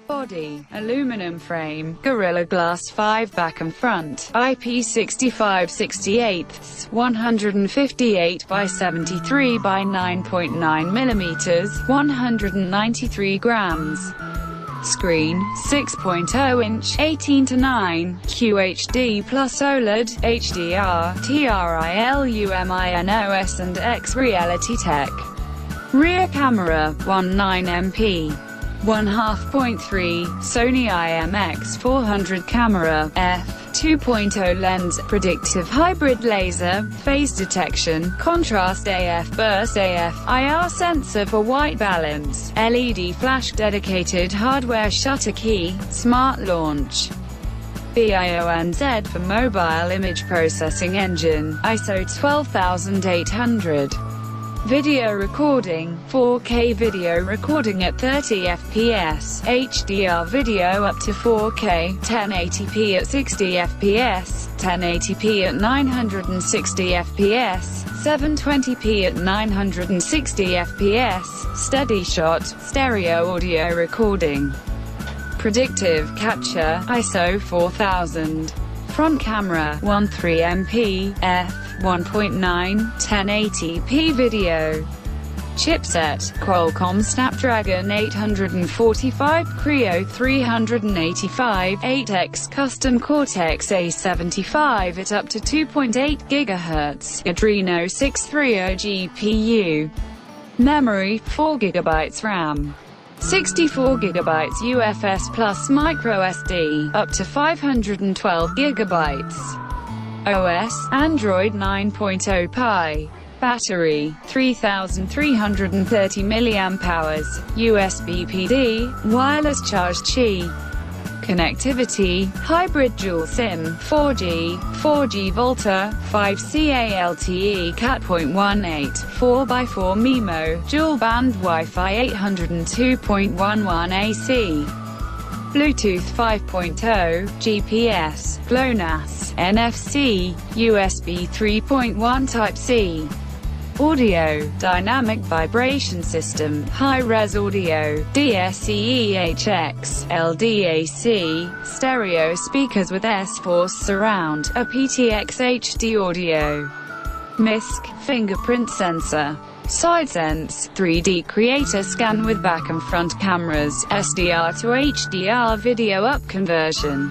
Body, aluminum frame, Gorilla Glass 5 back and front, IP65/68, 158 by 73 by 9.9 millimeters, 193 grams. Screen, 6.0-inch, 18:9, QHD plus OLED, HDR, TRILUMINOS and X Reality Tech. Rear camera, 19MP. 1/2.3, Sony IMX400 camera, f/2.0 lens, predictive hybrid laser, phase detection, contrast AF, burst AF, IR sensor for white balance, LED flash, dedicated hardware shutter key, smart launch. BIONZ for mobile image processing engine, ISO 12800. Video recording, 4K video recording at 30 fps, HDR video up to 4K, 1080p at 60 fps, 1080p at 960 fps, 720p at 960 fps, steady shot, stereo audio recording. Predictive capture, ISO 4000. Front camera, 13MP, f/1.9, 1080p video. Chipset, Qualcomm Snapdragon 845, Creo 385, 8X Custom Cortex A75 at up to 2.8 GHz, Adreno 630 GPU. Memory, 4GB RAM. 64GB UFS plus microSD, up to 512GB. OS, Android 9.0 Pie. Battery, 3330 mAh, USB PD, wireless charge Qi. Connectivity, hybrid dual SIM, 4G Volta, 5Ca LTE Cat.18, 4x4 MIMO, dual band Wi-Fi 802.11 AC. Bluetooth 5.0, GPS, GLONASS, NFC, USB 3.1 Type-C. Audio, dynamic vibration system, high-res audio, DSEEHX, LDAC, stereo speakers with S-Force surround, a PTX HD audio. MISC, fingerprint sensor. SideSense, 3D creator scan with back and front cameras, SDR to HDR video up conversion.